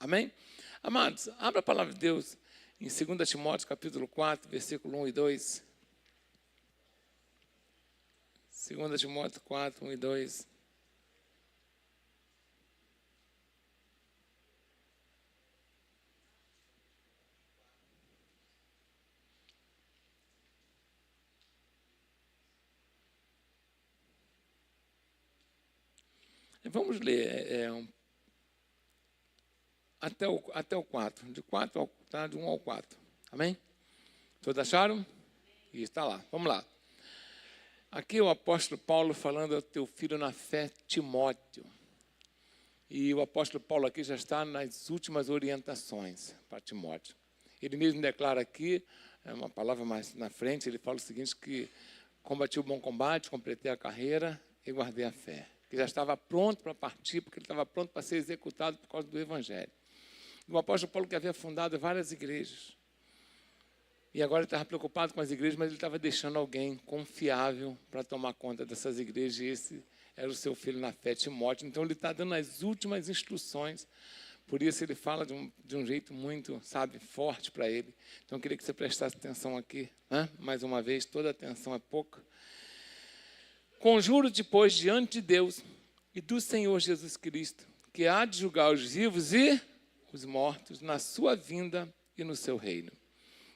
Amém? Amados, abra a palavra de Deus em 2 Timóteo, capítulo 4, versículo 1 e 2. 2 Timóteo 4, 1 e 2. Vamos ler até o 4, de 4 ao, tá, de 1 ao 4. Amém? Todos acharam? Isso, está lá. Vamos lá. Aqui o apóstolo Paulo falando ao teu filho na fé, Timóteo. E o apóstolo Paulo aqui já está nas últimas orientações para Timóteo. Ele mesmo declara aqui, uma palavra mais na frente, ele fala o seguinte, que combati o bom combate, completei a carreira e guardei a fé. Que já estava pronto para partir, porque ele estava pronto para ser executado por causa do Evangelho. O apóstolo Paulo que havia fundado várias igrejas. E agora ele estava preocupado com as igrejas, mas ele estava deixando alguém confiável para tomar conta dessas igrejas. E esse era o seu filho na fé, Timóteo. Então ele está dando as últimas instruções. Por isso ele fala de um jeito muito, forte para ele. Então eu queria que você prestasse atenção aqui. Mais uma vez, toda atenção é pouca. Conjuro-te, pois, diante de Deus e do Senhor Jesus Cristo, que há de julgar os vivos e os mortos na sua vinda e no seu reino.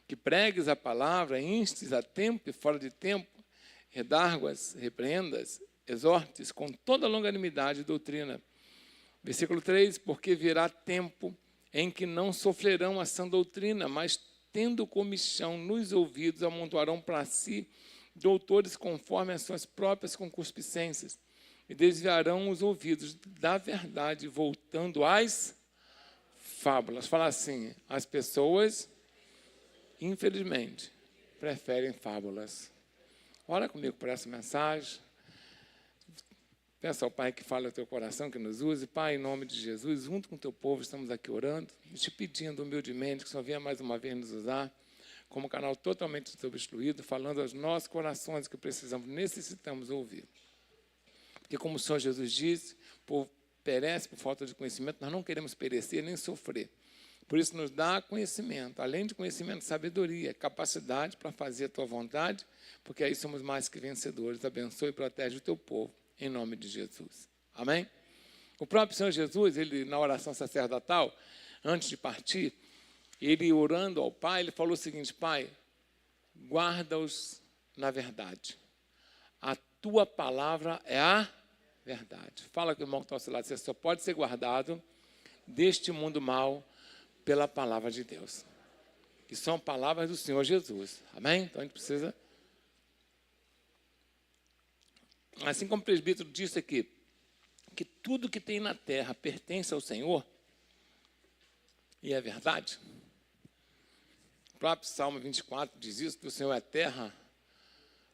Que pregues a palavra, instes a tempo e fora de tempo, redarguas, repreendas, exortes com toda longanimidade e doutrina. Versículo 3, porque virá tempo em que não sofrerão a sã doutrina, mas tendo comichão nos ouvidos, amontoarão para si doutores conforme as suas próprias concupiscências, e desviarão os ouvidos da verdade, voltando às fábulas. Fala assim, as pessoas, infelizmente, preferem fábulas. Ora comigo por essa mensagem. Peça ao Pai que fale ao teu coração, que nos use. Pai, em nome de Jesus, junto com o teu povo, estamos aqui orando, e te pedindo humildemente que o Senhor venha mais uma vez nos usar, como canal totalmente substituído, falando aos nossos corações que necessitamos ouvir. Porque como o Senhor Jesus disse, o povo perece por falta de conhecimento, nós não queremos perecer nem sofrer. Por isso nos dá conhecimento, além de conhecimento, sabedoria, capacidade para fazer a tua vontade, porque aí somos mais que vencedores. Abençoe e protege o teu povo, em nome de Jesus. Amém? O próprio Senhor Jesus, ele na oração sacerdotal, antes de partir, ele orando ao Pai, ele falou o seguinte, Pai, guarda-os na verdade. A tua palavra é a verdade. Fala com o irmão que está ao seu lado, você só pode ser guardado deste mundo mal pela palavra de Deus. Que são palavras do Senhor Jesus. Amém? Então a gente precisa... Assim como o presbítero disse aqui, que tudo que tem na terra pertence ao Senhor, e é verdade. O próprio Salmo 24 diz isso, que o Senhor é a terra,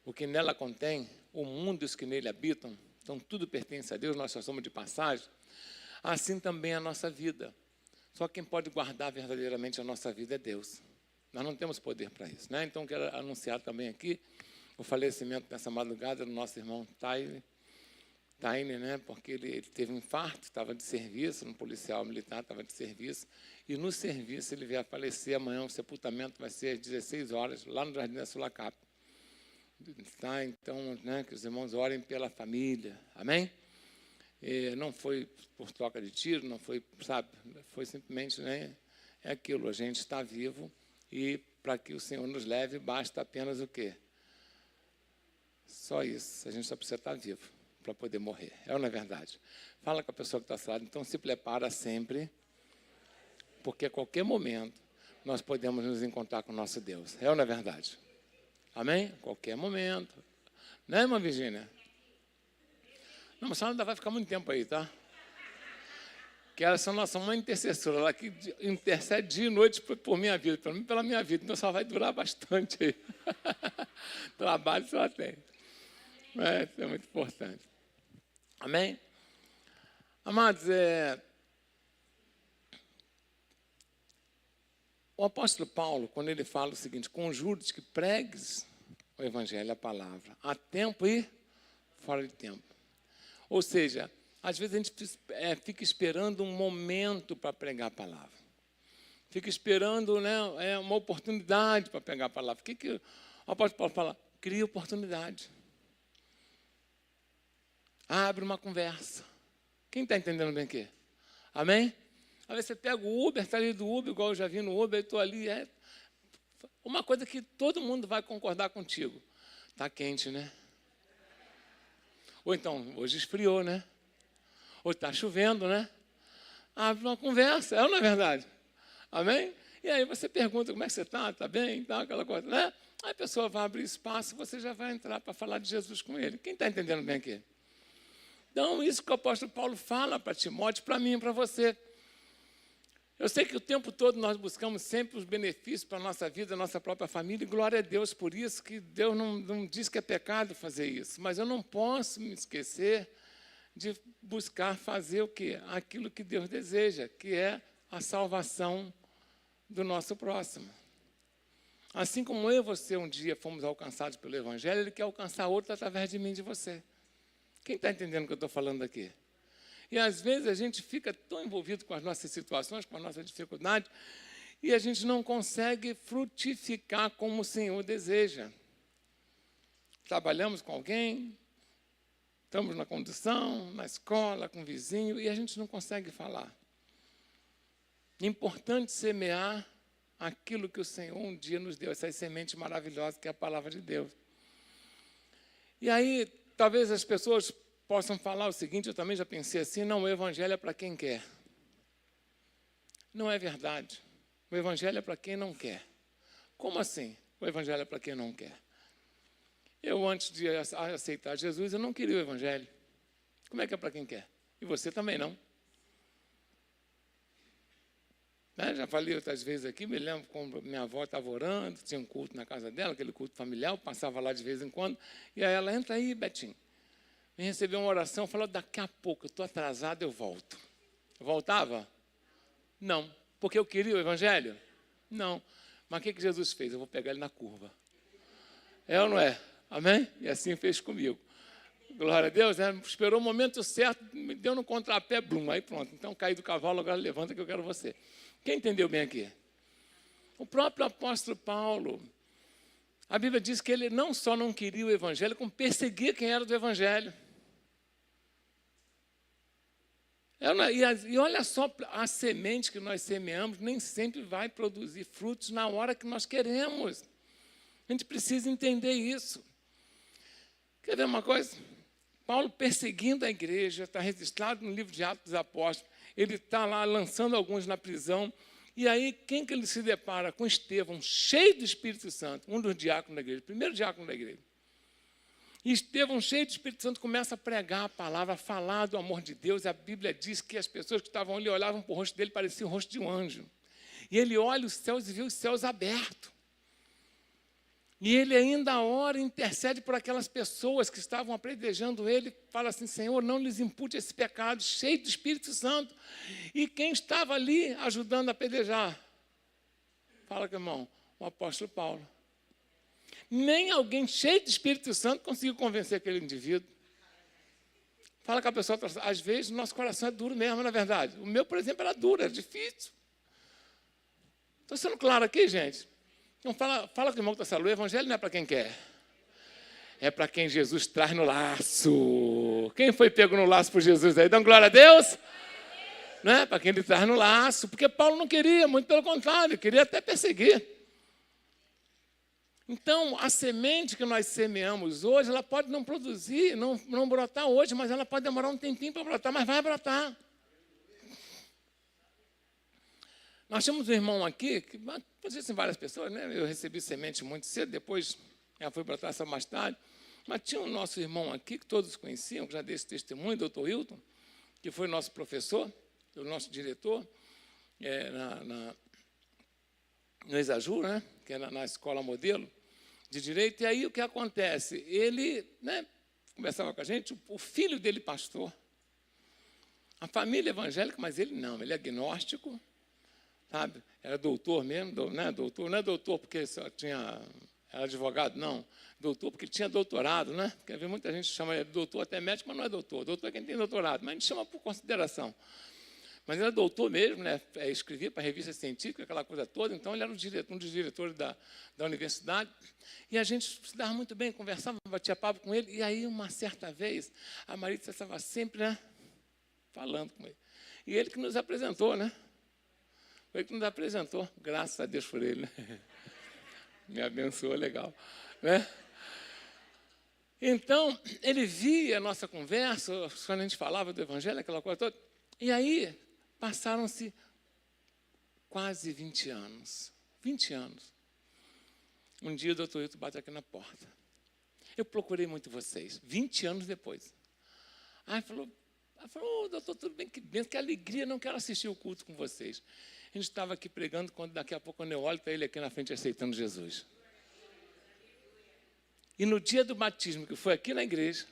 o que nela contém, o mundo e os que nele habitam. Então, tudo pertence a Deus, nós só somos de passagem. Assim também a nossa vida. Só quem pode guardar verdadeiramente a nossa vida é Deus. Nós não temos poder para isso, né? Então, quero anunciar também aqui o falecimento nessa madrugada do nosso irmão Taine, né? Porque ele teve um infarto, estava de serviço, um policial militar estava de serviço, e no serviço ele veio a falecer. Amanhã o sepultamento vai ser às 16 horas, lá no Jardim da Sulacap. Tá? Então, né, que os irmãos orem pela família, amém? Não foi por troca de tiro, não foi, foi simplesmente, né, é aquilo, a gente está vivo e para que o Senhor nos leve, basta apenas o quê? Só isso, a gente só precisa estar vivo para poder morrer, é ou não é verdade? Fala com a pessoa que está ao seu lado, então se prepara sempre, porque a qualquer momento nós podemos nos encontrar com o nosso Deus, é ou não é verdade? Amém? Qualquer momento. Né, irmã Virgínia? Não, mas a senhora ainda vai ficar muito tempo aí, tá? Que ela é a nossa mãe intercessora, ela que intercede dia e noite por minha vida, pelo menos pela minha vida, então só vai durar bastante aí. Trabalho só tem. Isso é muito importante. Amém? Amados, o apóstolo Paulo, quando ele fala o seguinte, conjuro-te que pregues o evangelho, a palavra, a tempo e fora de tempo. Ou seja, Às vezes a gente fica esperando um momento para pregar a palavra. Fica esperando, né, uma oportunidade para pegar a palavra. O que o apóstolo Paulo fala? Cria oportunidade. Abre uma conversa. Quem está entendendo bem aqui? Amém? Às vezes você pega o Uber, está ali do Uber, igual eu já vi no Uber, eu estou ali. Uma coisa que todo mundo vai concordar contigo. Está quente, né? Ou então, hoje esfriou, né? Ou está chovendo, né? Abre uma conversa, não é verdade? Amém? E aí você pergunta como é que você está, está bem, tá, aquela coisa, né? Aí a pessoa vai abrir espaço, você já vai entrar para falar de Jesus com ele. Quem está entendendo bem aqui? Então, isso que o apóstolo Paulo fala para Timóteo, para mim e para você. Eu sei que o tempo todo nós buscamos sempre os benefícios para a nossa vida, a nossa própria família, e glória a Deus por isso, que Deus não diz que é pecado fazer isso. Mas eu não posso me esquecer de buscar fazer o quê? Aquilo que Deus deseja, que é a salvação do nosso próximo. Assim como eu e você um dia fomos alcançados pelo Evangelho, Ele quer alcançar outro através de mim e de você. Quem está entendendo o que eu estou falando aqui? E às vezes a gente fica tão envolvido com as nossas situações, com a nossa dificuldade, e a gente não consegue frutificar como o Senhor deseja. Trabalhamos com alguém, estamos na condução, na escola, com o vizinho, e a gente não consegue falar. É importante semear aquilo que o Senhor um dia nos deu, essas sementes maravilhosas que é a palavra de Deus. E aí, talvez as pessoas possam falar o seguinte, eu também já pensei assim, não, o Evangelho é para quem quer. Não é verdade. O Evangelho é para quem não quer. Como assim? O Evangelho é para quem não quer. Eu, antes de aceitar Jesus, eu não queria o Evangelho. Como é que é para quem quer? E você também não. Já falei outras vezes aqui, me lembro quando minha avó estava orando, tinha um culto na casa dela, aquele culto familiar, eu passava lá de vez em quando, e aí ela, entra aí, Betinho. Vem receber uma oração, falou, daqui a pouco, eu estou atrasado, eu volto. Eu voltava? Não. Porque eu queria o Evangelho? Não. Mas o que Jesus fez? Eu vou pegar ele na curva. É ou não é? Amém? E assim fez comigo. Glória a Deus, né? Esperou o momento certo, me deu no contrapé, blum, aí pronto. Então, caí do cavalo, agora levanta que eu quero você. Quem entendeu bem aqui? O próprio apóstolo Paulo, a Bíblia diz que ele não só não queria o Evangelho, como perseguia quem era do Evangelho. E olha só, a semente que nós semeamos nem sempre vai produzir frutos na hora que nós queremos. A gente precisa entender isso. Quer ver uma coisa? Paulo perseguindo a igreja, está registrado no livro de Atos dos Apóstolos, ele está lá lançando alguns na prisão, e aí quem que ele se depara? Com Estevão, cheio do Espírito Santo, um dos diáconos da igreja, primeiro diácono da igreja. E Estevão, cheio do Espírito Santo, começa a pregar a palavra, a falar do amor de Deus. A Bíblia diz que as pessoas que estavam ali olhavam para o rosto dele, parecia o rosto de um anjo. E ele olha os céus e vê os céus abertos. E ele ainda ora e intercede por aquelas pessoas que estavam apredejando ele, fala assim, Senhor, não lhes impute esse pecado, cheio do Espírito Santo. E quem estava ali ajudando a apedrejar? Fala com o irmão, o apóstolo Paulo. Nem alguém cheio de Espírito Santo conseguiu convencer aquele indivíduo. Fala com a pessoa, às vezes o nosso coração é duro mesmo, na verdade. O meu, por exemplo, era duro, era difícil. Estou sendo claro aqui, gente? Então, fala com o irmão que está falando, o Evangelho não é para quem quer. É para quem Jesus traz no laço. Quem foi pego no laço por Jesus aí? Dão glória a Deus? Não é? Para quem ele traz no laço. Porque Paulo não queria, muito pelo contrário, queria até perseguir. Então, a semente que nós semeamos hoje, ela pode não produzir, não brotar hoje, mas ela pode demorar um tempinho para brotar, mas vai brotar. Nós tínhamos um irmão aqui, que existem várias pessoas, né? Eu recebi semente muito cedo, depois ela foi brotar só mais tarde. Mas tinha um nosso irmão aqui, que todos conheciam, que já dei esse testemunho, doutor Hilton, que foi nosso professor, o nosso diretor, no Exaju, né? Que era na escola modelo de direito. E aí o que acontece? Ele, né, conversava com a gente, o filho dele pastor, a família evangélica, mas ele não, ele é agnóstico, sabe? Era doutor mesmo, doutor, não é doutor porque só tinha Era advogado? Não. Doutor, porque ele tinha doutorado, né? Quer ver, muita gente chama ele de doutor, até médico, mas não é doutor. Doutor é quem tem doutorado, mas a gente chama por consideração. Mas ele era doutor mesmo, né? Escrevia para a revista científica, aquela coisa toda. Então, ele era um dos diretores da universidade. E a gente se dava muito bem, conversava, batia papo com ele. E aí, uma certa vez, a Marita estava sempre, né, falando com ele. E ele que nos apresentou, né? Foi ele que nos apresentou. Graças a Deus por ele, né? Me abençoou, legal. Né? Então, ele via a nossa conversa, quando a gente falava do Evangelho, aquela coisa toda. E aí, passaram-se quase 20 anos. 20 anos. Um dia o doutor Hilton bate aqui na porta. Eu procurei muito vocês, 20 anos depois. Aí falou, doutor, tudo bem, que alegria, não quero assistir o culto com vocês. A gente estava aqui pregando, quando daqui a pouco eu olho para ele aqui na frente aceitando Jesus. E no dia do batismo, que foi aqui na igreja,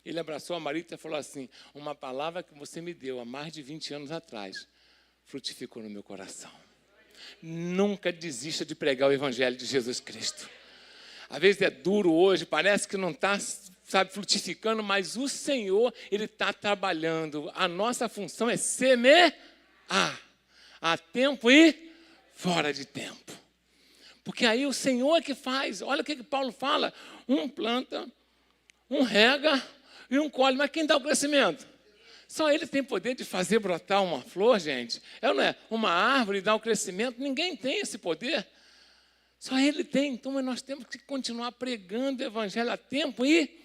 ele abraçou a Marita e falou assim, uma palavra que você me deu há mais de 20 anos atrás, frutificou no meu coração. Nunca desista de pregar o Evangelho de Jesus Cristo. Às vezes é duro hoje, parece que não está, frutificando, mas o Senhor, Ele está trabalhando. A nossa função é semear, a tempo e fora de tempo. Porque aí o Senhor é que faz. Olha o que Paulo fala. Um planta, um rega e um colhe. Mas quem dá o crescimento? Só Ele tem poder de fazer brotar uma flor, gente. Não é? Uma árvore dá o crescimento. Ninguém tem esse poder. Só Ele tem. Então nós temos que continuar pregando o Evangelho a tempo e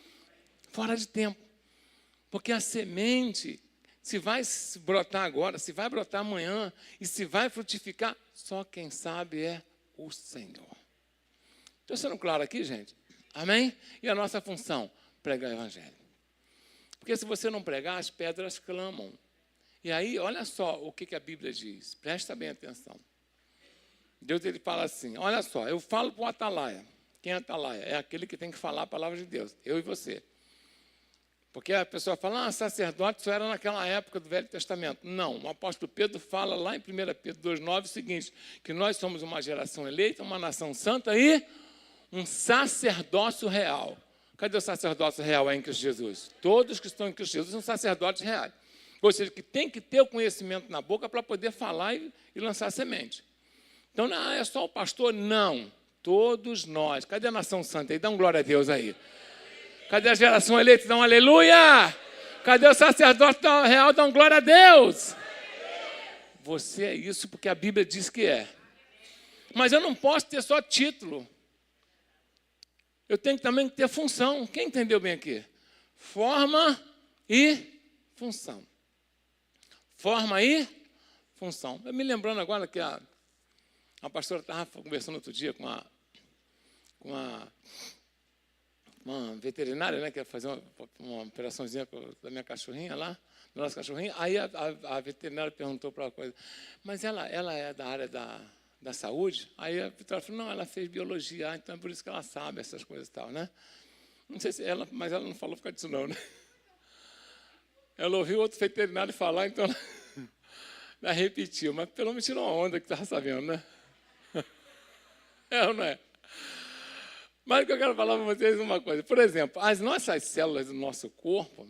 fora de tempo. Porque a semente, se vai brotar agora, se vai brotar amanhã e se vai frutificar, só quem sabe é o Senhor. Estou sendo claro aqui, gente? Amém? E a nossa função? Pregar o Evangelho. Porque se você não pregar, as pedras clamam. E aí, olha só o que a Bíblia diz. Presta bem atenção. Deus, ele fala assim, olha só, eu falo para o atalaia. Quem é atalaia? É aquele que tem que falar a palavra de Deus. Eu e você. Porque a pessoa fala, sacerdote só era naquela época do Velho Testamento. Não, o apóstolo Pedro fala lá em 1 Pedro 2,9 o seguinte, que nós somos uma geração eleita, uma nação santa e um sacerdócio real. Cadê o sacerdócio real aí em Cristo Jesus? Todos que estão em Cristo Jesus são sacerdotes reais. Ou seja, que tem que ter o conhecimento na boca para poder falar e lançar semente. Então, não é só o pastor, não. Todos nós. Cadê a nação santa aí? Dá um glória a Deus aí. Cadê a geração eleita? Dá um aleluia! Cadê o sacerdote real? Dá um glória a Deus! Você é isso porque a Bíblia diz que é. Mas eu não posso ter só título. Eu tenho também que ter função. Quem entendeu bem aqui? Forma e função. Forma e função. Eu me lembrando agora que a pastora estava conversando outro dia com uma veterinária, né, que ia fazer uma operaçãozinha da minha cachorrinha lá, da nossa cachorrinha. Aí a veterinária perguntou para ela coisa, mas ela é da área da saúde? Aí a Vitória falou, não, ela fez biologia, então é por isso que ela sabe essas coisas e tal, né? Não sei se mas ela não falou por causa disso não, né? Ela ouviu outro veterinário falar, então ela repetiu, mas pelo menos tirou uma onda que estava sabendo, né? É ou não é? Mas o que eu quero falar para vocês é uma coisa. Por exemplo, as nossas células do nosso corpo,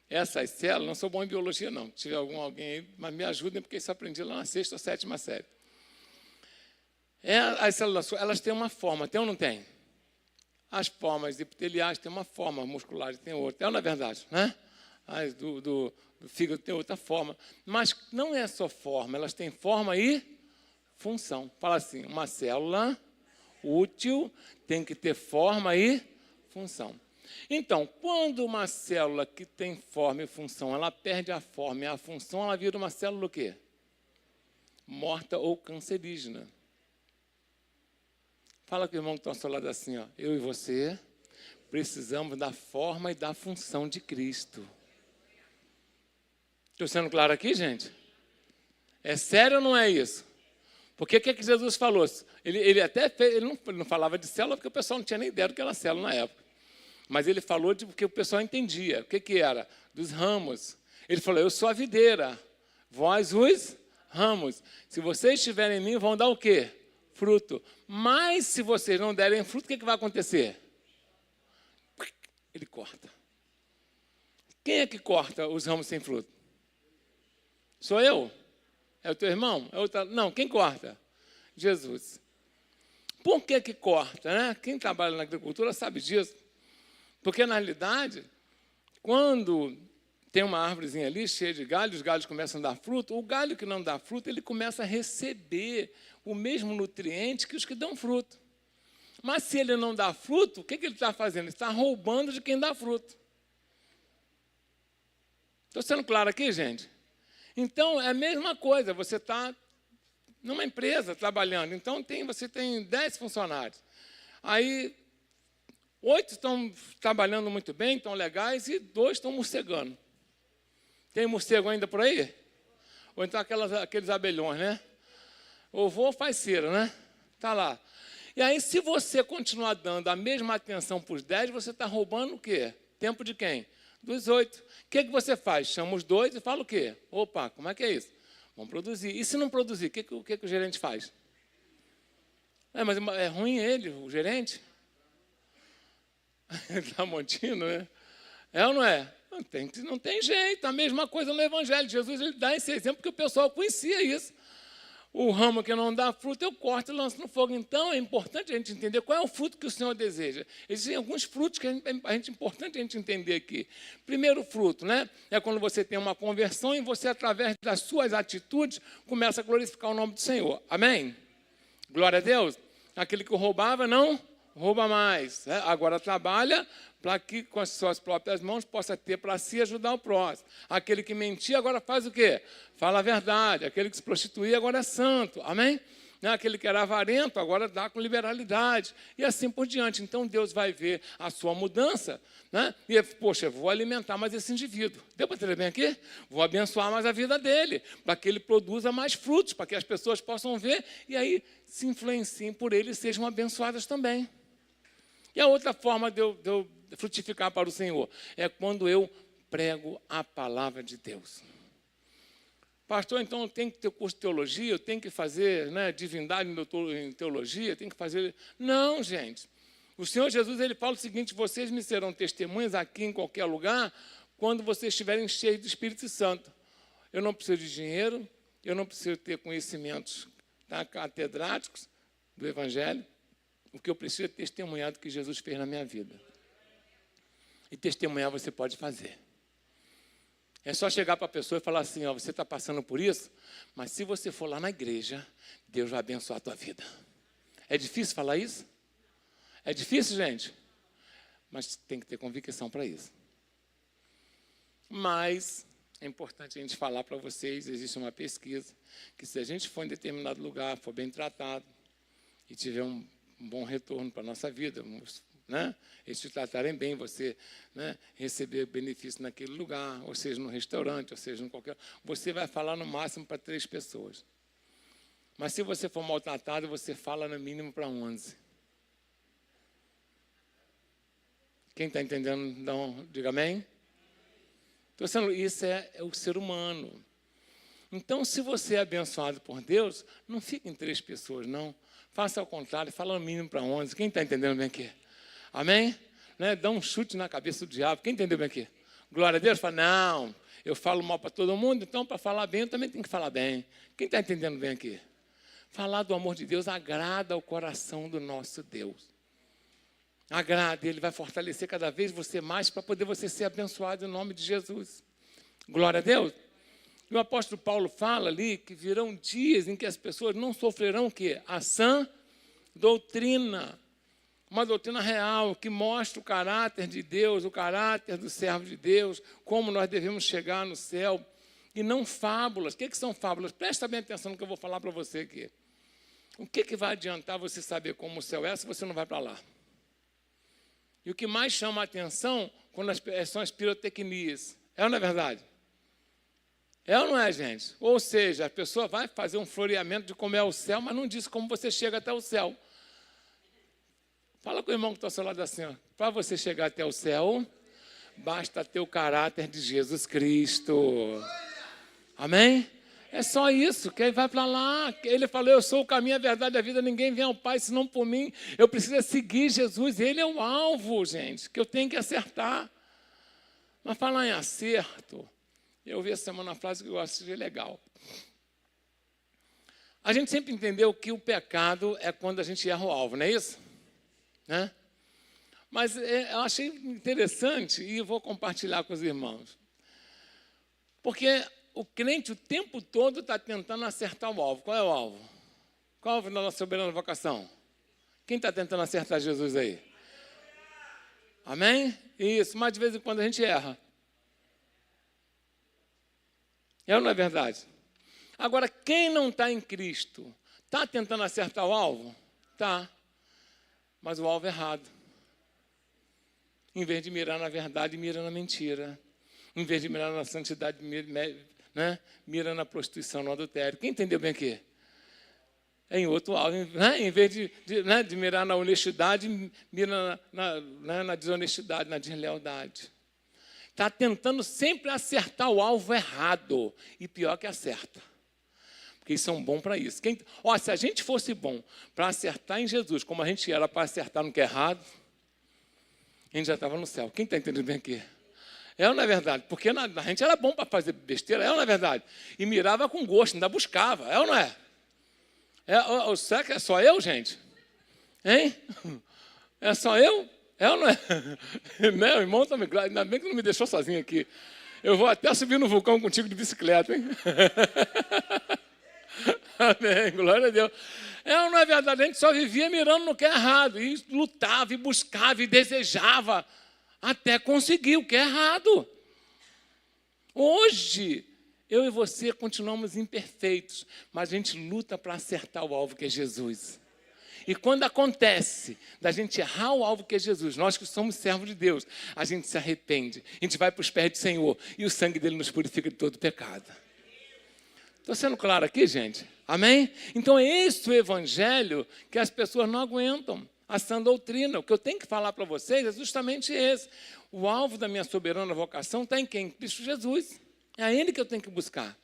essas células, não sou bom em biologia não, se tiver alguém aí, mas me ajudem, porque isso eu aprendi lá na 6ª ou 7ª série. As células, elas têm uma forma, tem ou não tem? As formas epiteliais têm uma forma, musculares têm outra. É na verdade, né? As do fígado tem outra forma. Mas não é só forma, elas têm forma e função. Fala assim, uma célula útil tem que ter forma e função. Então, quando uma célula que tem forma e função, ela perde a forma e a função, ela vira uma célula o quê? Morta ou cancerígena. Fala com o irmão que está ao seu lado assim, ó, eu e você precisamos da forma e da função de Cristo. Estou sendo claro aqui, gente? É sério ou não é isso? Porque o que Jesus falou? Ele até fez, ele não falava de célula, porque o pessoal não tinha nem ideia do que era célula na época. Mas ele falou de porque o pessoal entendia. O que era? Dos ramos. Ele falou, eu sou a videira, vós os ramos. Se vocês estiverem em mim, vão dar o quê? fruto. Mas se vocês não derem fruto, o que vai acontecer? Ele corta. Quem é que corta os ramos sem fruto? Sou eu? É o teu irmão? É outra... Não, quem corta? Jesus. Por que corta, né? Quem trabalha na agricultura sabe disso. Porque, na realidade, quando tem uma árvorezinha ali cheia de galhos, os galhos começam a dar fruto, o galho que não dá fruto, ele começa a receber o mesmo nutriente que os que dão fruto. Mas se ele não dá fruto, o que ele está fazendo? Ele está roubando de quem dá fruto. Estou sendo claro aqui, gente? Então, é a mesma coisa, você está numa empresa trabalhando, então você tem 10 funcionários. Aí, 8 estão trabalhando muito bem, estão legais, e 2 estão morcegando. Tem morcego ainda por aí? Ou então aqueles abelhões, né? O vô faz cera, né? Está lá. E aí, se você continuar dando a mesma atenção para os 10, você está roubando o quê? Tempo de quem? Dos 8. O que você faz? Chama os 2 e fala o quê? Opa, como é que é isso? Vamos produzir. E se não produzir, o que o gerente faz? Mas é ruim ele, o gerente? Está montino, né? É ou não é? Não tem jeito. A mesma coisa no Evangelho. Jesus ele dá esse exemplo porque o pessoal conhecia isso. O ramo que não dá fruto, eu corto e lanço no fogo. Então, é importante a gente entender qual é o fruto que o Senhor deseja. Existem alguns frutos que é importante a gente entender aqui. Primeiro fruto, né? É quando você tem uma conversão e você, através das suas atitudes, começa a glorificar o nome do Senhor. Amém? Glória a Deus. Aquele que roubava, não rouba mais. Agora trabalha para que com as suas próprias mãos possa ter para si ajudar o próximo. Aquele que mentia agora faz o quê? Fala a verdade. Aquele que se prostituía agora é santo. Amém? Aquele que era avarento agora dá com liberalidade. E assim por diante. Então Deus vai ver a sua mudança, né? E, poxa, vou alimentar mais esse indivíduo. Deu para entender bem aqui? Vou abençoar mais a vida dele, para que ele produza mais frutos, para que as pessoas possam ver e aí se influenciem por ele e sejam abençoadas também. E a outra forma de eu frutificar para o Senhor é quando eu prego a palavra de Deus. Pastor, então eu tenho que ter curso de teologia, eu tenho que fazer, né, divindade em teologia, eu tenho que fazer... Não, gente. O Senhor Jesus ele fala o seguinte: vocês me serão testemunhas aqui em qualquer lugar quando vocês estiverem cheios do Espírito Santo. Eu não preciso de dinheiro, eu não preciso ter conhecimentos, tá, catedráticos do Evangelho. O que eu preciso é testemunhar do que Jesus fez na minha vida. E testemunhar você pode fazer. É só chegar para a pessoa e falar assim: ó, você está passando por isso, mas se você for lá na igreja, Deus vai abençoar a tua vida. É difícil falar isso? É difícil, gente? Mas tem que ter convicção para isso. Mas é importante a gente falar para vocês, existe uma pesquisa, que se a gente for em determinado lugar, for bem tratado, e tiver um bom retorno para a nossa vida, né? Eles te tratarem bem, você, né, receber benefício naquele lugar, ou seja, no restaurante, ou seja, em qualquer... Você vai falar no máximo para 3 pessoas. Mas se você for maltratado, você fala no mínimo para 11. Quem está entendendo, não, diga amém. Então, isso é o ser humano. Então, se você é abençoado por Deus, não fique em 3 pessoas, não. Faça ao contrário, fala no mínimo para 11. Quem está entendendo bem aqui? Amém? Né? Dá um chute na cabeça do diabo. Quem entendeu bem aqui? Glória a Deus. Fala, não, eu falo mal para todo mundo, então para falar bem eu também tenho que falar bem. Quem está entendendo bem aqui? Falar do amor de Deus agrada ao coração do nosso Deus. Agrada, Ele vai fortalecer cada vez você mais para poder você ser abençoado em nome de Jesus. Glória a Deus. E o apóstolo Paulo fala ali que virão dias em que as pessoas não sofrerão o quê? A sã doutrina. Uma doutrina real que mostra o caráter de Deus, o caráter do servo de Deus, como nós devemos chegar no céu. E não fábulas. O que são fábulas? Presta bem atenção no que eu vou falar para você aqui. O que vai adiantar você saber como o céu é se você não vai para lá? E o que mais chama a atenção são as pirotecnias. É ou não é verdade? É ou não é, gente? Ou seja, a pessoa vai fazer um floreamento de como é o céu, mas não diz como você chega até o céu. Fala com o irmão que está ao seu lado assim, ó. Para você chegar até o céu, basta ter o caráter de Jesus Cristo. Amém? É só isso, que ele vai para lá. Ele falou, eu sou o caminho, a verdade e a vida, ninguém vem ao Pai senão por mim. Eu preciso seguir Jesus, ele é o alvo, gente, que eu tenho que acertar. Mas falar em acerto, eu vi essa semana uma frase que eu acho legal. A gente sempre entendeu que o pecado é quando a gente erra o alvo, não é isso? Né? Mas eu achei interessante e vou compartilhar com os irmãos. Porque o crente o tempo todo está tentando acertar o alvo. Qual é o alvo? Qual é o alvo da nossa soberana vocação? Quem está tentando acertar Jesus aí? Amém? Isso, mas de vez em quando a gente erra. É ou não é verdade? Agora, quem não está em Cristo, está tentando acertar o alvo? Tá. Mas o alvo é errado. Em vez de mirar na verdade, mira na mentira. Em vez de mirar na santidade, mira na prostituição, no adultério. Quem entendeu bem aqui? É em outro alvo. Né? Em vez de mirar na honestidade, mira na desonestidade, na deslealdade. Está tentando sempre acertar o alvo errado. E pior que acerta. Porque eles são bons para isso. Se a gente fosse bom para acertar em Jesus, como a gente era para acertar no que é errado, a gente já estava no céu. Quem está entendendo bem aqui? É ou não é verdade? Porque a gente era bom para fazer besteira, é ou não é verdade? E mirava com gosto, ainda buscava, é ou não é? Será que é só eu, gente? Hein? É só eu? É ou não é? Né? O irmão também, ainda bem que não me deixou sozinho aqui. Eu vou até subir no vulcão contigo de bicicleta, hein? Amém, glória a Deus. É ou não é verdade? A gente só vivia mirando no que é errado. E lutava, e buscava, e desejava, até conseguir o que é errado. Hoje, eu e você continuamos imperfeitos, mas a gente luta para acertar o alvo que é Jesus. E quando acontece da gente errar o alvo que é Jesus, nós que somos servos de Deus, a gente se arrepende, a gente vai para os pés do Senhor e o sangue dele nos purifica de todo pecado. Estou sendo claro aqui, gente? Amém? Então, é esse o evangelho que as pessoas não aguentam, a sã doutrina. O que eu tenho que falar para vocês é justamente esse. O alvo da minha soberana vocação está em quem? Cristo Jesus. É a Ele que eu tenho que buscar.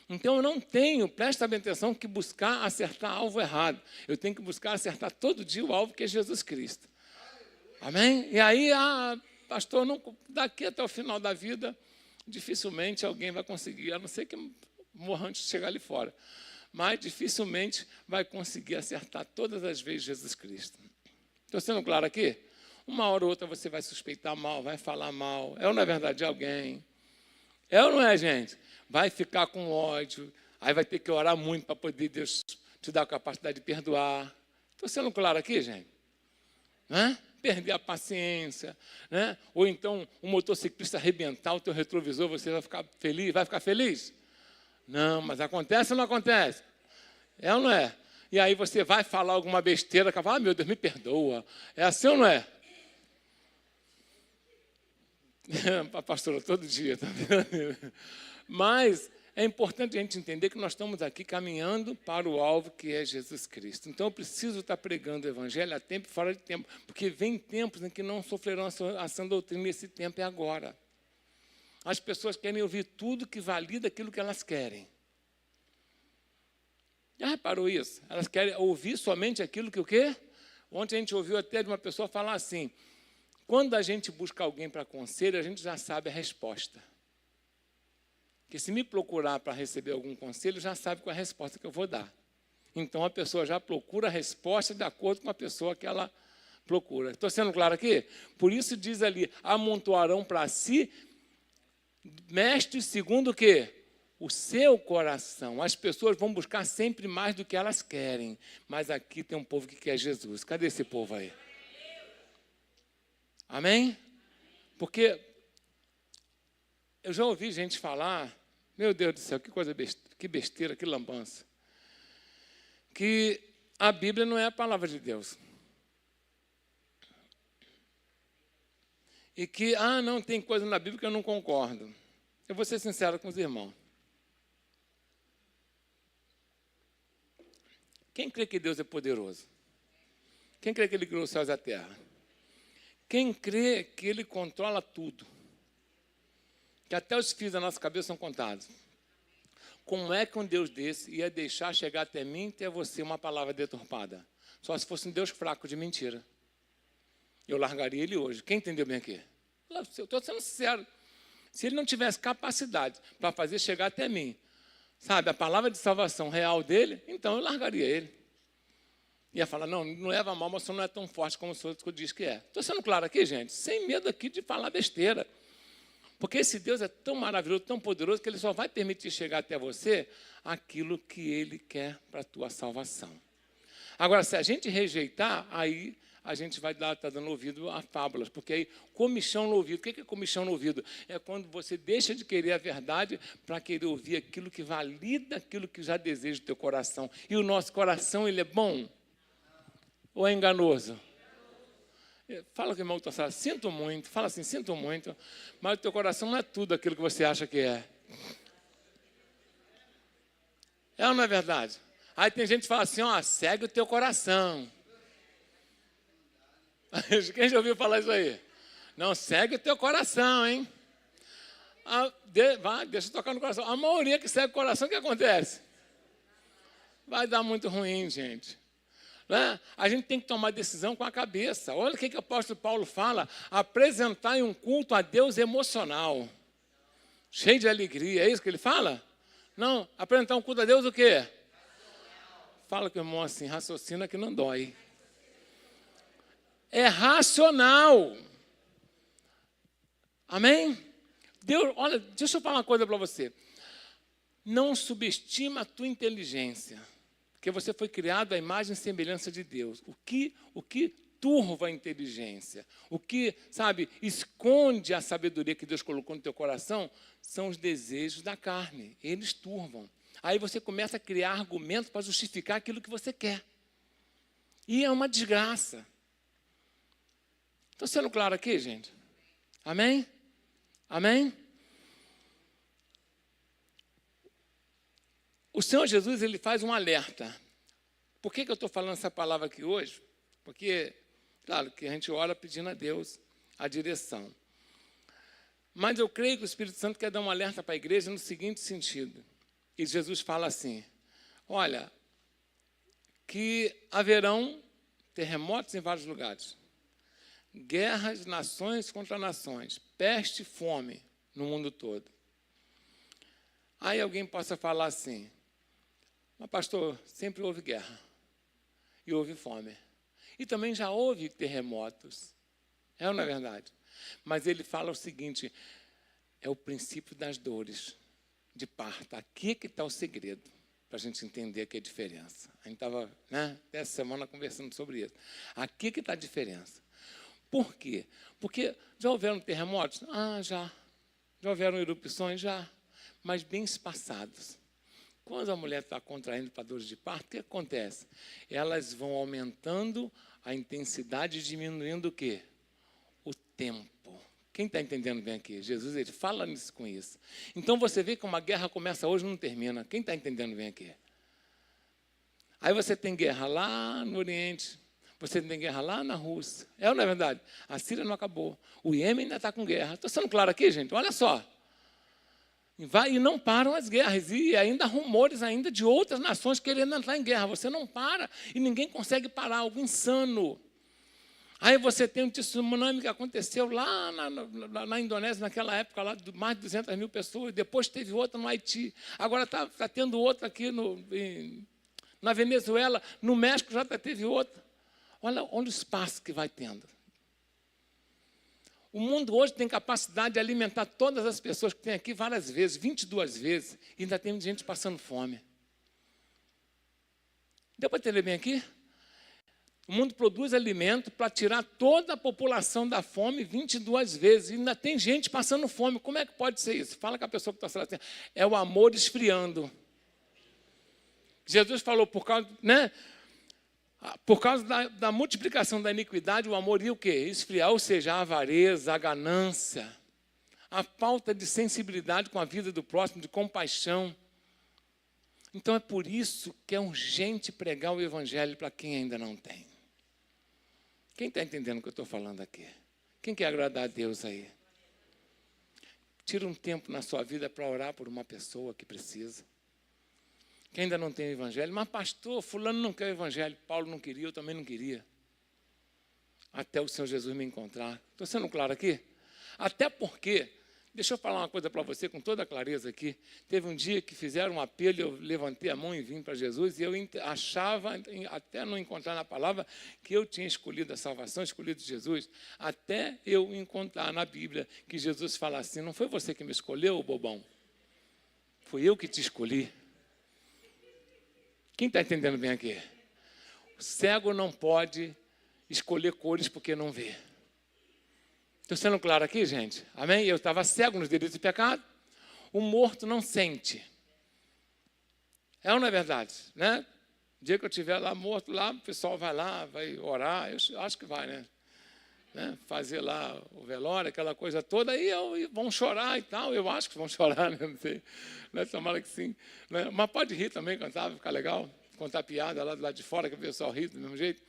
Então, eu não tenho, presta bem atenção, que buscar acertar alvo errado. Eu tenho que buscar acertar todo dia o alvo que é Jesus Cristo. Amém? E aí, pastor, daqui até o final da vida, dificilmente alguém vai conseguir, a não ser que morra antes de chegar ali fora. Mas dificilmente vai conseguir acertar todas as vezes Jesus Cristo. Estou sendo claro aqui? Uma hora ou outra você vai suspeitar mal, vai falar mal. É ou não é verdade de alguém? É ou não é, gente? Vai ficar com ódio. Aí vai ter que orar muito para poder Deus te dar a capacidade de perdoar. Estou sendo claro aqui, gente? Né? Perder a paciência. Né? Ou então um motociclista arrebentar o teu retrovisor, você vai ficar feliz? Vai ficar feliz? Não, mas acontece ou não acontece? É ou não é? E aí você vai falar alguma besteira, que fala, meu Deus, me perdoa. É assim ou não é? Pastora, todo dia. Tá vendo? Mas é importante a gente entender que nós estamos aqui caminhando para o alvo que é Jesus Cristo. Então eu preciso estar pregando o evangelho a tempo e fora de tempo, porque vem tempos em que não sofrerão a sã doutrina, e esse tempo é agora. As pessoas querem ouvir tudo que valida aquilo que elas querem. Já reparou isso? Elas querem ouvir somente aquilo que o quê? Ontem a gente ouviu até de uma pessoa falar assim, quando a gente busca alguém para conselho, a gente já sabe a resposta. Porque se me procurar para receber algum conselho, já sabe qual é a resposta que eu vou dar. Então a pessoa já procura a resposta de acordo com a pessoa que ela procura. Estou sendo claro aqui? Por isso diz ali, amontoarão para si mestres segundo o quê? O seu coração. As pessoas vão buscar sempre mais do que elas querem. Mas aqui tem um povo que quer Jesus. Cadê esse povo aí? Amém? Porque eu já ouvi gente falar, meu Deus do céu, que coisa que besteira, que lambança. Que a Bíblia não é a palavra de Deus. E que, não, tem coisa na Bíblia que eu não concordo. Eu vou ser sincero com os irmãos. Quem crê que Deus é poderoso? Quem crê que Ele criou os céus e a terra? Quem crê que Ele controla tudo? Que até os fios da nossa cabeça são contados. como é que um Deus desse ia deixar chegar até mim e ter você uma palavra deturpada? Só se fosse um Deus fraco de mentira. Eu largaria ele hoje. Quem entendeu bem aqui? Eu estou sendo sincero. Se ele não tivesse capacidade para fazer chegar até mim, sabe, a palavra de salvação real dele, então eu largaria ele. Ia falar, não leva a mal, mas você não é tão forte como o senhor diz que é. Estou sendo claro aqui, gente, sem medo aqui de falar besteira. Porque esse Deus é tão maravilhoso, tão poderoso, que ele só vai permitir chegar até você aquilo que ele quer para a tua salvação. Agora, se a gente rejeitar, aí a gente vai estar dando ouvido a fábulas, porque aí comichão no ouvido. O que é comichão no ouvido? É quando você deixa de querer a verdade para querer ouvir aquilo que valida aquilo que já deseja o teu coração. E o nosso coração, ele é bom ou é enganoso? Fala com o irmão, sinto muito, fala assim, sinto muito, mas o teu coração não é tudo aquilo que você acha que é. É ou não é verdade? Aí tem gente que fala assim, ó, segue o teu coração. Quem já ouviu falar isso aí? Não, segue o teu coração, hein? Deixa eu tocar no coração. A maioria que segue o coração, o que acontece? Vai dar muito ruim, gente. Né? A gente tem que tomar decisão com a cabeça. Olha o que o apóstolo Paulo fala. Apresentar um culto a Deus emocional. Cheio de alegria. É isso que ele fala? Não, apresentar um culto a Deus o quê? Fala com o irmão assim, raciocina que não dói. É racional. Amém? Deus, olha, deixa eu falar uma coisa para você. Não subestima a tua inteligência. Porque você foi criado à imagem e semelhança de Deus. O que turva a inteligência, o que, sabe, esconde a sabedoria que Deus colocou no teu coração, são os desejos da carne. Eles turvam. Aí você começa a criar argumentos para justificar aquilo que você quer. E é uma desgraça. Estou sendo claro aqui, gente? Amém? Amém? O Senhor Jesus, ele faz um alerta. Por que eu estou falando essa palavra aqui hoje? Porque, claro, que a gente ora pedindo a Deus a direção. Mas eu creio que o Espírito Santo quer dar um alerta para a igreja no seguinte sentido. E Jesus fala assim, olha, que haverão terremotos em vários lugares, guerras, nações contra nações, peste e fome no mundo todo. Aí alguém possa falar assim, mas pastor, sempre houve guerra e houve fome. E também já houve terremotos, é ou não é verdade? Mas ele fala o seguinte, é o princípio das dores de parto. Aqui é que está o segredo, para a gente entender aqui a diferença. A gente estava, essa semana conversando sobre isso. Aqui é que está a diferença. Por quê? Porque já houveram terremotos? Já. Já houveram erupções? Já. Mas bem espaçados. Quando a mulher está contraindo para dores de parto, o que acontece? Elas vão aumentando a intensidade e diminuindo o quê? O tempo. Quem está entendendo bem aqui? Jesus, ele fala nisso com isso. Então, você vê que uma guerra começa hoje e não termina. Quem está entendendo bem aqui? Aí você tem guerra lá no Oriente, você tem guerra lá na Rússia. É ou não é verdade? A Síria não acabou. O Iêmen ainda está com guerra. Estou sendo claro aqui, gente? Olha só. E não param as guerras. E ainda há rumores ainda de outras nações querendo entrar em guerra. Você não para e ninguém consegue parar. Algo insano. Aí você tem um tsunami que aconteceu lá na Indonésia, naquela época, lá de mais de 200 mil pessoas. Depois teve outra no Haiti. Agora está tendo outra aqui na Venezuela. No México já teve outra. Olha o espaço que vai tendo. O mundo hoje tem capacidade de alimentar todas as pessoas que tem aqui várias vezes, 22 vezes, e ainda tem gente passando fome. Deu para entender bem aqui? O mundo produz alimento para tirar toda a população da fome 22 vezes, e ainda tem gente passando fome. Como é que pode ser isso? Fala com a pessoa que está falando assim, é o amor esfriando. Jesus falou por causa, por causa da multiplicação da iniquidade, o amor ia o quê? Esfriar, ou seja, a avareza, a ganância, a falta de sensibilidade com a vida do próximo, de compaixão. Então é por isso que é urgente pregar o evangelho para quem ainda não tem. Quem está entendendo o que eu estou falando aqui? Quem quer agradar a Deus aí? Tira um tempo na sua vida para orar por uma pessoa que precisa. que ainda não tem o evangelho. Mas, pastor, fulano não quer o evangelho. Paulo não queria, eu também não queria. Até o Senhor Jesus me encontrar. Estou sendo claro aqui? Até porque, deixa eu falar uma coisa para você com toda clareza aqui. Teve um dia que fizeram um apelo, eu levantei a mão e vim para Jesus, e eu achava, até não encontrar na palavra, que eu tinha escolhido a salvação, escolhido Jesus, até eu encontrar na Bíblia que Jesus fala assim: não foi você que me escolheu, bobão? Fui eu que te escolhi. Quem está entendendo bem aqui? O cego não pode escolher cores porque não vê. Estou sendo claro aqui, gente? Amém? Eu estava cego nos delitos e pecado. O morto não sente. É ou não é verdade? Né? O dia que eu estiver lá morto, lá, o pessoal vai lá, vai orar. Eu acho que vai, né? Fazer lá o velório, aquela coisa toda, aí vão chorar e tal. Eu acho que vão chorar, né? Não sei. Né? Tomara que sim. Né? Mas pode rir também, cantar, ficar legal. Contar piada lá do lado de fora, que o pessoal ri do mesmo jeito.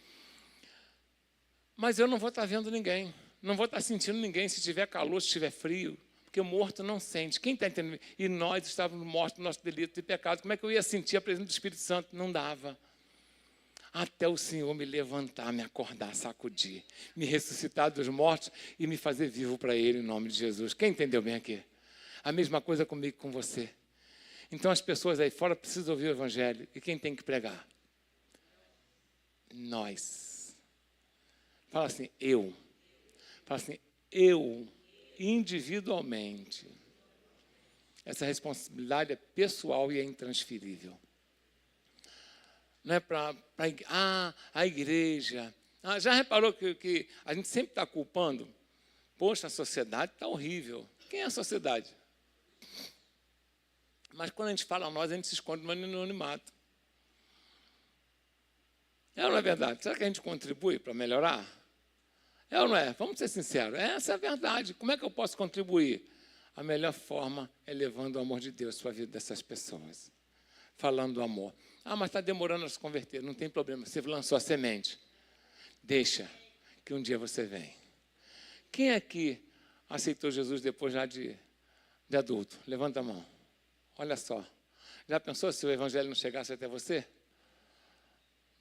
Mas eu não vou estar vendo ninguém. Não vou estar sentindo ninguém se tiver calor, se tiver frio, porque o morto não sente. Quem está entendendo? E nós estávamos mortos no nosso delito e pecado. Como é que eu ia sentir a presença do Espírito Santo? Não dava. Até o Senhor me levantar, me acordar, sacudir, me ressuscitar dos mortos e me fazer vivo para Ele, em nome de Jesus. Quem entendeu bem aqui? A mesma coisa comigo e com você. Então as pessoas aí fora precisam ouvir o Evangelho. E quem tem que pregar? Nós. Fala assim, eu. Fala assim, eu, individualmente. Essa responsabilidade é pessoal e é intransferível. Não é para a igreja. Já reparou que a gente sempre está culpando? Poxa, a sociedade está horrível. Quem é a sociedade? Mas quando a gente fala nós, a gente se esconde no anonimato. É ou não é verdade? Será que a gente contribui para melhorar? É ou não é? Vamos ser sinceros. Essa é a verdade. Como é que eu posso contribuir? A melhor forma é levando o amor de Deus para a vida dessas pessoas. Falando do amor. Mas está demorando a se converter. Não tem problema. Você lançou a semente. Deixa que um dia você vem. Quem aqui aceitou Jesus depois já de adulto? Levanta a mão. Olha só. Já pensou se o evangelho não chegasse até você?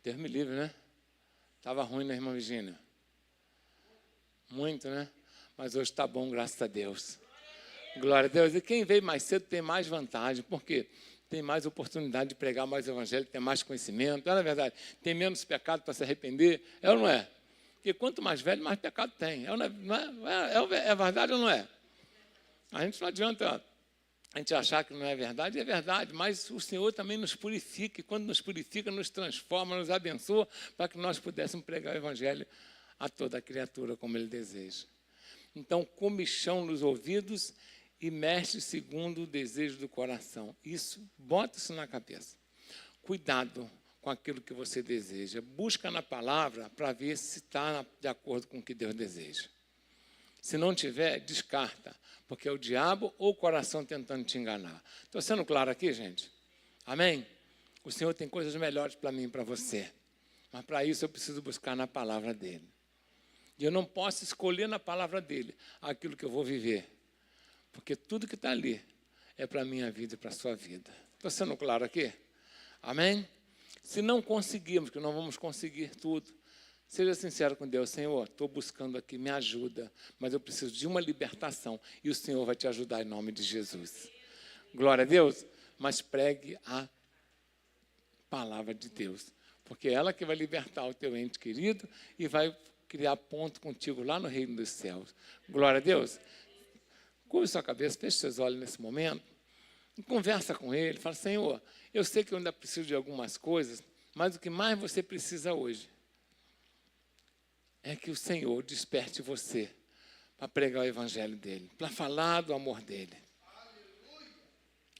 Deus me livre, né? Estava ruim, né, irmã Virgínia? Muito, né? Mas hoje está bom, graças a Deus. Glória a Deus. E quem veio mais cedo tem mais vantagem. Por quê? Tem mais oportunidade de pregar mais o evangelho, tem mais conhecimento. Não é verdade? Tem menos pecado para se arrepender. É ou não é? Porque quanto mais velho, mais pecado tem. É, é verdade ou não é? A gente não adianta a gente achar que não é verdade. É verdade, mas o Senhor também nos purifica. E quando nos purifica, nos transforma, nos abençoa, para que nós pudéssemos pregar o evangelho a toda a criatura como Ele deseja. Então, comichão nos ouvidos e mexe segundo o desejo do coração. Bota isso na cabeça. Cuidado com aquilo que você deseja. Busca na palavra para ver se está de acordo com o que Deus deseja. Se não tiver, descarta, porque é o diabo ou o coração tentando te enganar. Estou sendo claro aqui, gente? Amém? O Senhor tem coisas melhores para mim e para você. Mas para isso eu preciso buscar na palavra dEle. E eu não posso escolher na palavra dEle aquilo que eu vou viver. Porque tudo que está ali é para a minha vida e para a sua vida. Estou sendo claro aqui? Amém? Se não conseguirmos, que não vamos conseguir tudo, seja sincero com Deus. Senhor, estou buscando aqui, me ajuda, mas eu preciso de uma libertação e o Senhor vai te ajudar em nome de Jesus. Glória a Deus. Mas pregue a palavra de Deus, porque é ela que vai libertar o teu ente querido e vai criar ponto contigo lá no reino dos céus. Glória a Deus. Curva sua cabeça, feche seus olhos nesse momento e conversa com Ele. Fala, Senhor, eu sei que eu ainda preciso de algumas coisas, mas o que mais você precisa hoje é que o Senhor desperte você para pregar o evangelho dEle, para falar do amor dEle,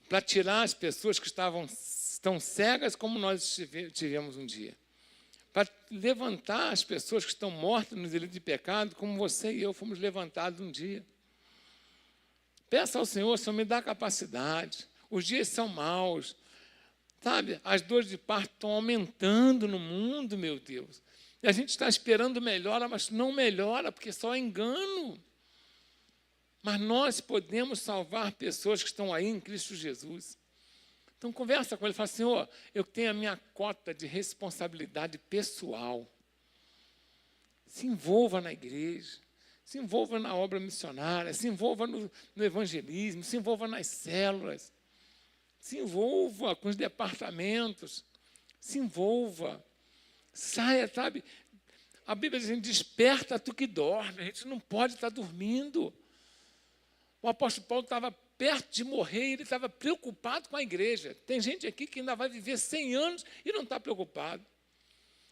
para tirar as pessoas que estão cegas como nós tivemos um dia, para levantar as pessoas que estão mortas no delito de pecado, como você e eu fomos levantados um dia. Peça ao Senhor, Senhor, me dá capacidade. Os dias são maus. Sabe, as dores de parto estão aumentando no mundo, meu Deus. E a gente está esperando melhora, mas não melhora, porque só é engano. Mas nós podemos salvar pessoas que estão aí em Cristo Jesus. Então conversa com ele, fala, Senhor, eu tenho a minha cota de responsabilidade pessoal. Se envolva na igreja, se envolva na obra missionária, se envolva no evangelismo, se envolva nas células, se envolva com os departamentos, se envolva, saia, sabe? A Bíblia diz, desperta tu que dorme, a gente não pode estar dormindo. O apóstolo Paulo estava perto de morrer e ele estava preocupado com a igreja. Tem gente aqui que ainda vai viver 100 anos e não está preocupado.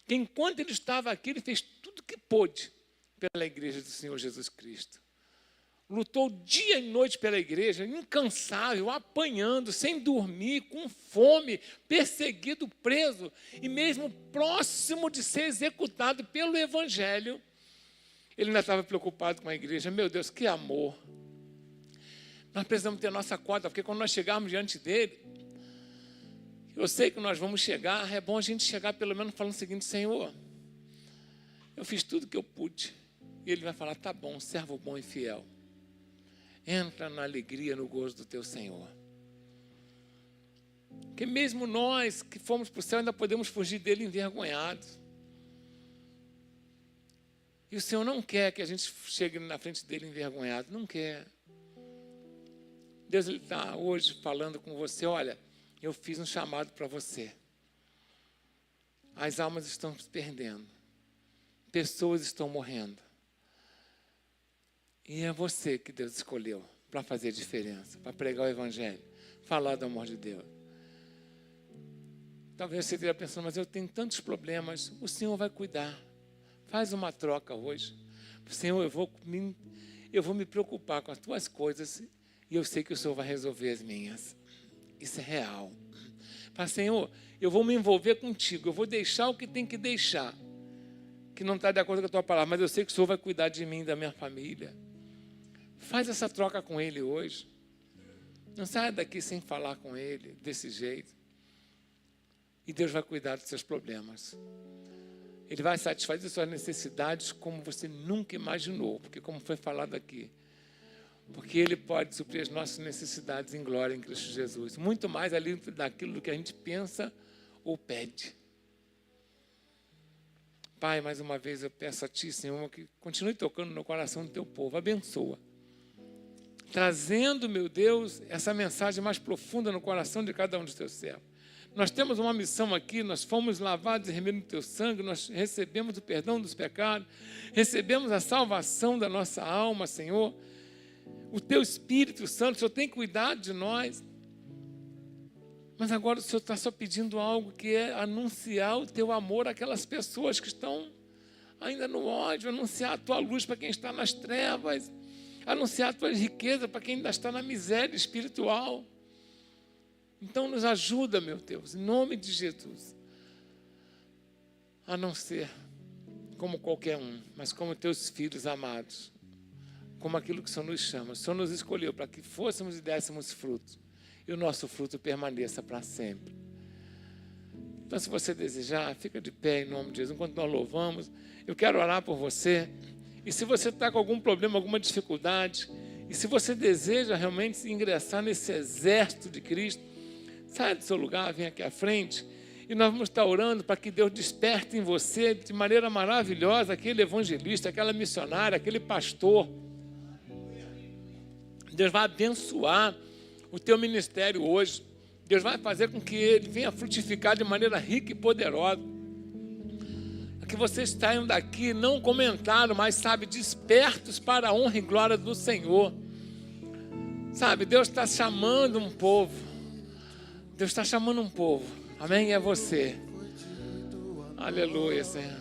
Que enquanto ele estava aqui, ele fez tudo o que pôde pela igreja do Senhor Jesus Cristo. Lutou dia e noite pela igreja, incansável, apanhando, sem dormir, com fome, perseguido, preso, e mesmo próximo de ser executado pelo Evangelho, ele ainda estava preocupado com a igreja. Meu Deus, que amor! Nós precisamos ter nossa cota, porque quando nós chegarmos diante dele, eu sei que nós vamos chegar, é bom a gente chegar pelo menos falando o seguinte, Senhor, eu fiz tudo o que eu pude. E ele vai falar, tá bom, servo bom e fiel. Entra na alegria, no gozo do teu Senhor. Porque mesmo nós que fomos para o céu, ainda podemos fugir dele envergonhados. E o Senhor não quer que a gente chegue na frente dele envergonhado, não quer. Deus está hoje falando com você, olha, eu fiz um chamado para você. As almas estão se perdendo. Pessoas estão morrendo. E é você que Deus escolheu para fazer a diferença, para pregar o Evangelho, falar do amor de Deus. Talvez você esteja pensando, mas eu tenho tantos problemas, o Senhor vai cuidar. Faz uma troca hoje. Senhor, eu vou me preocupar com as tuas coisas e eu sei que o Senhor vai resolver as minhas. Isso é real. Fala, Senhor, eu vou me envolver contigo, eu vou deixar o que tem que deixar, que não está de acordo com a tua palavra, mas eu sei que o Senhor vai cuidar de mim e da minha família. Faz essa troca com Ele hoje. Não saia daqui sem falar com Ele desse jeito. E Deus vai cuidar dos seus problemas. Ele vai satisfazer suas necessidades como você nunca imaginou, porque como foi falado aqui, porque Ele pode suprir as nossas necessidades em glória em Cristo Jesus. Muito mais ali daquilo que a gente pensa ou pede. Pai, mais uma vez eu peço a Ti, Senhor, que continue tocando no coração do Teu povo. Abençoa. Trazendo, meu Deus, essa mensagem mais profunda no coração de cada um dos Teus servos. Nós temos uma missão aqui, nós fomos lavados e remidos no Teu sangue, nós recebemos o perdão dos pecados, recebemos a salvação da nossa alma, Senhor. O Teu Espírito Santo, o Senhor tem cuidado de nós. Mas agora o Senhor está só pedindo algo, que é anunciar o Teu amor àquelas pessoas que estão ainda no ódio, anunciar a Tua luz para quem está nas trevas, anunciar a Tua riqueza para quem ainda está na miséria espiritual. Então nos ajuda, meu Deus, em nome de Jesus, a não ser como qualquer um, mas como Teus filhos amados, como aquilo que o Senhor nos chama. O Senhor nos escolheu para que fôssemos e dessemos frutos, e o nosso fruto permaneça para sempre. Então, se você desejar, fica de pé em nome de Jesus. Enquanto nós louvamos, eu quero orar por você. E se você está com algum problema, alguma dificuldade, e se você deseja realmente ingressar nesse exército de Cristo, saia do seu lugar, vem aqui à frente, e nós vamos estar orando para que Deus desperte em você de maneira maravilhosa aquele evangelista, aquela missionária, aquele pastor. Deus vai abençoar o teu ministério hoje. Deus vai fazer com que ele venha frutificar de maneira rica e poderosa. Que vocês saiam daqui não comentaram, mas, sabe, despertos para a honra e glória do Senhor. Sabe, Deus está chamando um povo. Deus está chamando um povo. Amém? É você. Aleluia, Senhor.